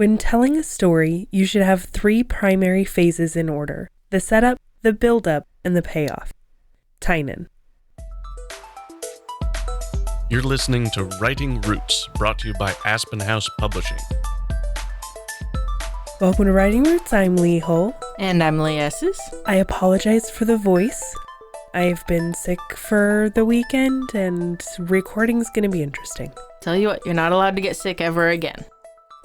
When telling a story, you should have 3 primary phases in order: the setup, the buildup, and the payoff. Tynan. You're listening to Writing Roots, brought to you by Aspen House Publishing. Welcome to Writing Roots. I'm Lee Hull. And I'm Lee Esses. I apologize for the voice. I've been sick for the weekend, and recording's going to be interesting. Tell you what, you're not allowed to get sick ever again.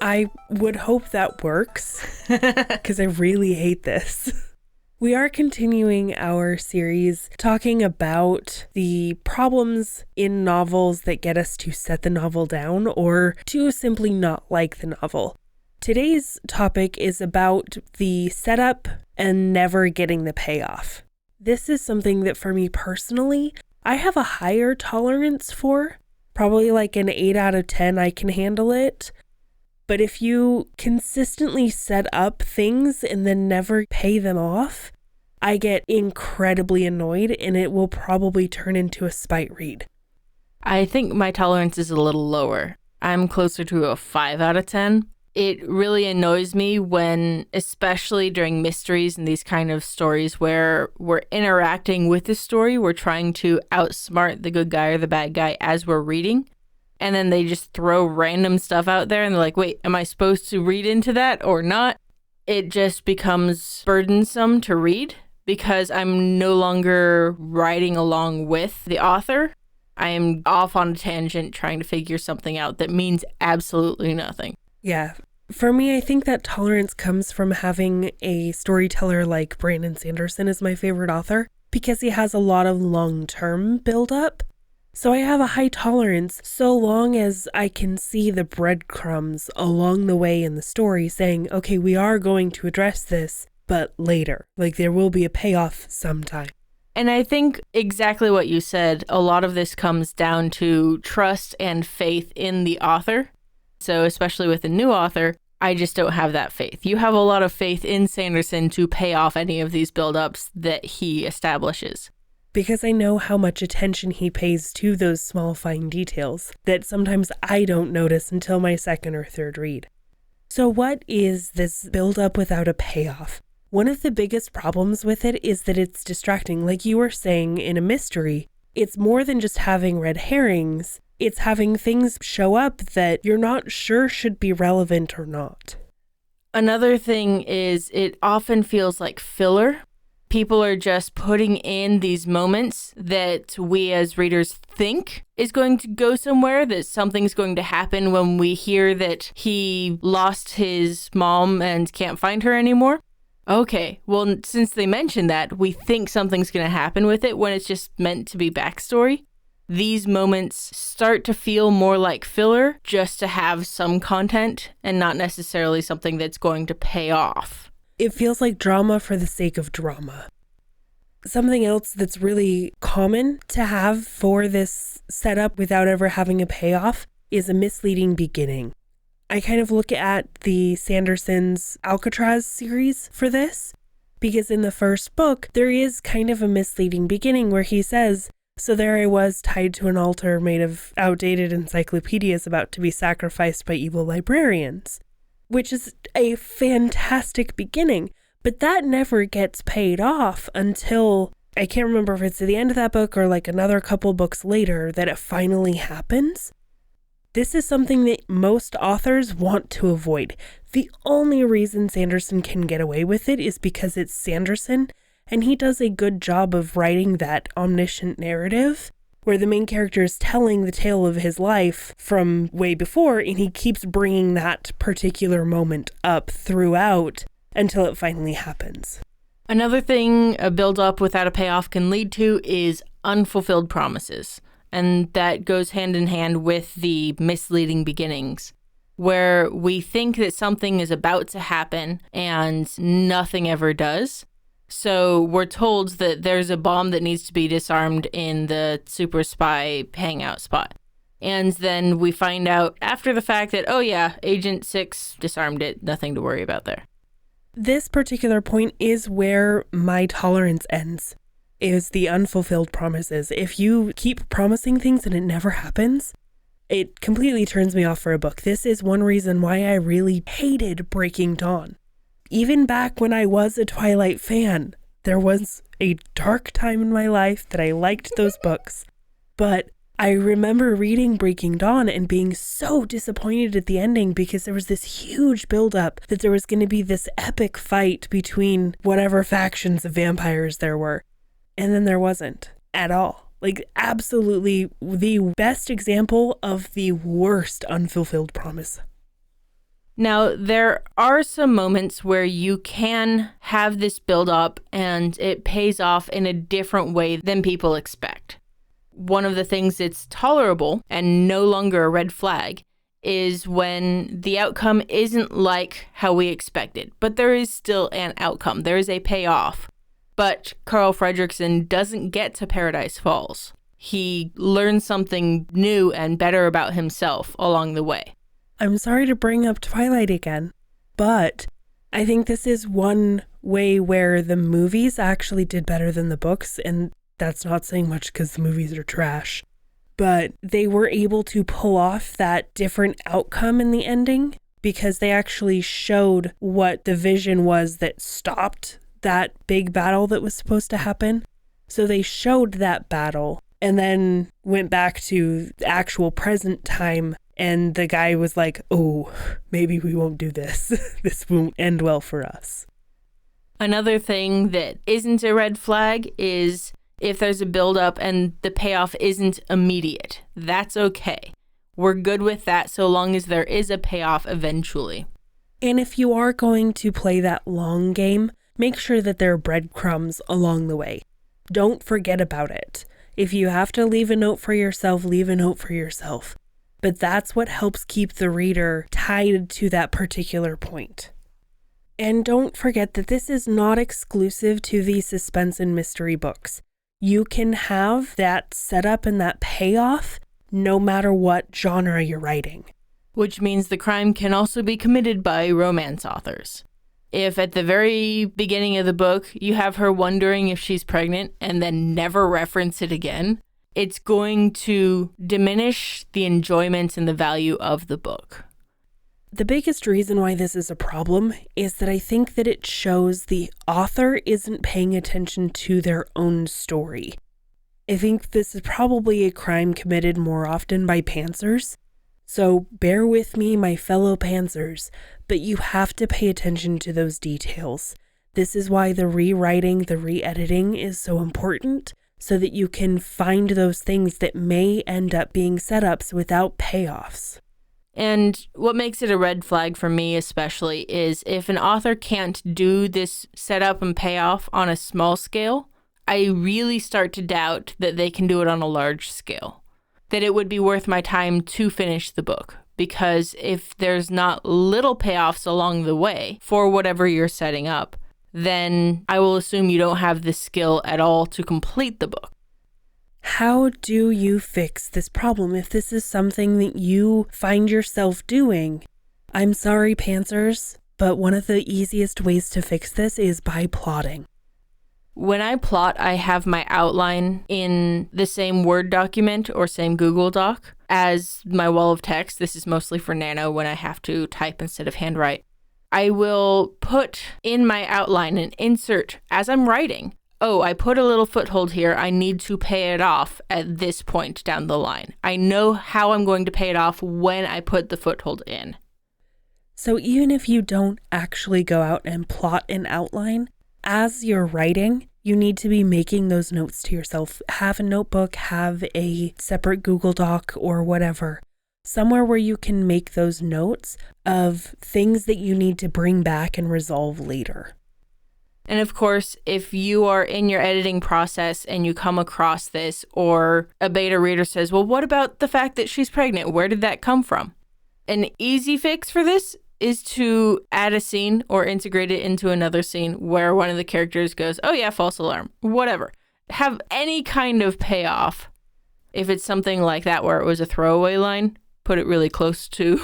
I would hope that works, because I really hate this. We are continuing our series talking about the problems in novels that get us to set the novel down or to simply not like the novel. Today's topic is about the setup and never getting the payoff. This is something that for me personally, I have a higher tolerance for. Probably like an 8 out of 10, I can handle it. But if you consistently set up things and then never pay them off, I get incredibly annoyed and it will probably turn into a spite read. I think my tolerance is a little lower. I'm closer to a 5 out of 10. It really annoys me when, especially during mysteries and these kind of stories where we're interacting with the story, we're trying to outsmart the good guy or the bad guy as we're reading. And then they just throw random stuff out there and they're like, wait, am I supposed to read into that or not? It just becomes burdensome to read because I'm no longer riding along with the author. I am off on a tangent trying to figure something out that means absolutely nothing. Yeah. For me, I think that tolerance comes from having a storyteller like Brandon Sanderson as my favorite author because he has a lot of long-term build-up. So I have a high tolerance so long as I can see the breadcrumbs along the way in the story saying, okay, we are going to address this, but later. Like there will be a payoff sometime. And I think exactly what you said, a lot of this comes down to trust and faith in the author. So especially with a new author, I just don't have that faith. You have a lot of faith in Sanderson to pay off any of these buildups that he establishes. Because I know how much attention he pays to those small fine details that sometimes I don't notice until my second or third read. So what is this build-up without a payoff? One of the biggest problems with it is that it's distracting. Like you were saying in a mystery, it's more than just having red herrings. It's having things show up that you're not sure should be relevant or not. Another thing is it often feels like filler. People are just putting in these moments that we as readers think is going to go somewhere, that something's going to happen when we hear that he lost his mom and can't find her anymore. Okay, well, since they mentioned that, we think something's going to happen with it when it's just meant to be backstory. These moments start to feel more like filler just to have some content and not necessarily something that's going to pay off. It feels like drama for the sake of drama. Something else that's really common to have for this setup without ever having a payoff is a misleading beginning. I kind of look at the Sanderson's Alcatraz series for this, because in the first book, there is kind of a misleading beginning where he says, so there I was tied to an altar made of outdated encyclopedias about to be sacrificed by evil librarians. Which is a fantastic beginning, but that never gets paid off until, I can't remember if it's at the end of that book or like another couple books later that it finally happens. This is something that most authors want to avoid. The only reason Sanderson can get away with it is because it's Sanderson, and he does a good job of writing that omniscient narrative where the main character is telling the tale of his life from way before, and he keeps bringing that particular moment up throughout until it finally happens. Another thing a build-up without a payoff can lead to is unfulfilled promises. And that goes hand in hand with the misleading beginnings, where we think that something is about to happen and nothing ever does. So we're told that there's a bomb that needs to be disarmed in the super spy hangout spot. And then we find out after the fact that, oh yeah, Agent 6 disarmed it, nothing to worry about there. This particular point is where my tolerance ends, is the unfulfilled promises. If you keep promising things and it never happens, It completely turns me off for a book. This is one reason why I really hated Breaking Dawn. Even back when I was a Twilight fan, there was a dark time in my life that I liked those books. But I remember reading Breaking Dawn and being so disappointed at the ending because there was this huge buildup that there was going to be this epic fight between whatever factions of vampires there were. And then there wasn't at all. Like, absolutely the best example of the worst unfulfilled promise. Now, there are some moments where you can have this build up and it pays off in a different way than people expect. One of the things that's tolerable and no longer a red flag is when the outcome isn't like how we expected, but there is still an outcome. There is a payoff. But Carl Fredricksen doesn't get to Paradise Falls. He learns something new and better about himself along the way. I'm sorry to bring up Twilight again, but I think this is one way where the movies actually did better than the books, and that's not saying much because the movies are trash. But they were able to pull off that different outcome in the ending because they actually showed what the vision was that stopped that big battle that was supposed to happen. So they showed that battle and then went back to the actual present time, and the guy was like, oh, maybe we won't do this. This won't end well for us. Another thing that isn't a red flag is if there's a buildup and the payoff isn't immediate. That's okay. We're good with that so long as there is a payoff eventually. And if you are going to play that long game, make sure that there are breadcrumbs along the way. Don't forget about it. If you have to leave a note for yourself, leave a note for yourself. But that's what helps keep the reader tied to that particular point. And don't forget that this is not exclusive to the suspense and mystery books. You can have that setup and that payoff no matter what genre you're writing. Which means the crime can also be committed by romance authors. If at the very beginning of the book you have her wondering if she's pregnant and then never reference it again, it's going to diminish the enjoyment and the value of the book. The biggest reason why this is a problem is that I think that it shows the author isn't paying attention to their own story. I think this is probably a crime committed more often by pantsers. So bear with me, my fellow pantsers, but you have to pay attention to those details. This is why the rewriting, the re-editing is so important, so that you can find those things that may end up being setups without payoffs. And what makes it a red flag for me especially is if an author can't do this setup and payoff on a small scale, I really start to doubt that they can do it on a large scale. That it would be worth my time to finish the book. Because if there's not little payoffs along the way for whatever you're setting up, then I will assume you don't have the skill at all to complete the book. How do you fix this problem if this is something that you find yourself doing? I'm sorry, pantsers, but one of the easiest ways to fix this is by plotting. When I plot, I have my outline in the same Word document or same Google Doc as my wall of text. This is mostly for Nano when I have to type instead of handwrite. I will put in my outline an insert as I'm writing. Oh, I put a little foothold here. I need to pay it off at this point down the line. I know how I'm going to pay it off when I put the foothold in. So even if you don't actually go out and plot an outline, as you're writing, you need to be making those notes to yourself. Have a notebook, have a separate Google Doc or whatever. Somewhere where you can make those notes of things that you need to bring back and resolve later. And of course, if you are in your editing process and you come across this, or a beta reader says, well, what about the fact that she's pregnant? Where did that come from? An easy fix for this is to add a scene or integrate it into another scene where one of the characters goes, oh yeah, false alarm, whatever. Have any kind of payoff. If it's something like that where it was a throwaway line, put it really close to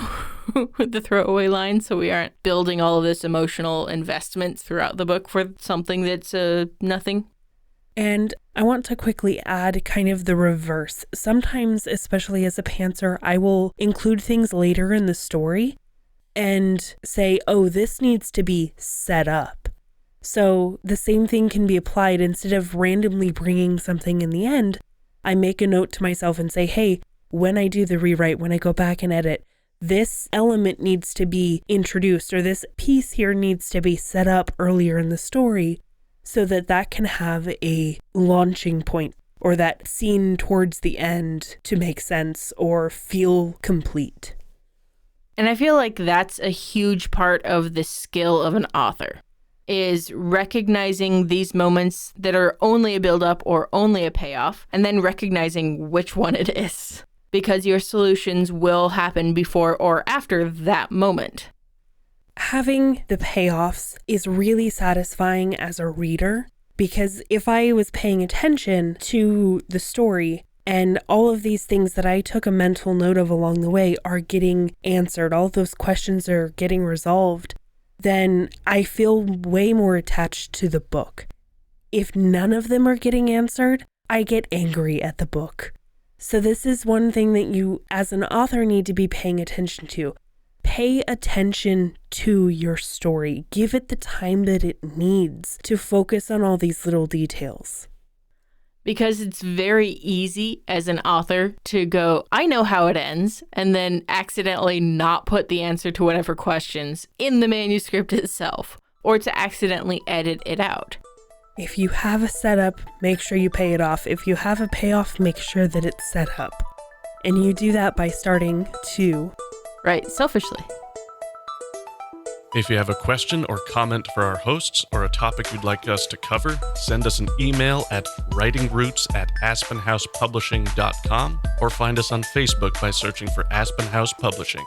the throwaway line so we aren't building all of this emotional investment throughout the book for something that's nothing. And I want to quickly add kind of the reverse. Sometimes, especially as a pantser, I will include things later in the story and say, oh, this needs to be set up. So the same thing can be applied. Instead of randomly bringing something in the end, I make a note to myself and say, hey, when I do the rewrite, when I go back and edit, this element needs to be introduced, or this piece here needs to be set up earlier in the story so that that can have a launching point, or that scene towards the end to make sense or feel complete. And I feel like that's a huge part of the skill of an author, is recognizing these moments that are only a build-up or only a payoff, and then recognizing which one it is, because your solutions will happen before or after that moment. Having the payoffs is really satisfying as a reader, because if I was paying attention to the story and all of these things that I took a mental note of along the way are getting answered, all of those questions are getting resolved, then I feel way more attached to the book. If none of them are getting answered, I get angry at the book. So this is one thing that you, as an author, need to be paying attention to. Pay attention to your story. Give it the time that it needs to focus on all these little details. Because it's very easy as an author to go, I know how it ends, and then accidentally not put the answer to whatever questions in the manuscript itself, or to accidentally edit it out. If you have a setup, make sure you pay it off. If you have a payoff, make sure that it's set up. And you do that by starting to write selfishly. If you have a question or comment for our hosts or a topic you'd like us to cover, send us an email at writingroots@aspenhousepublishing.com or find us on Facebook by searching for Aspen House Publishing.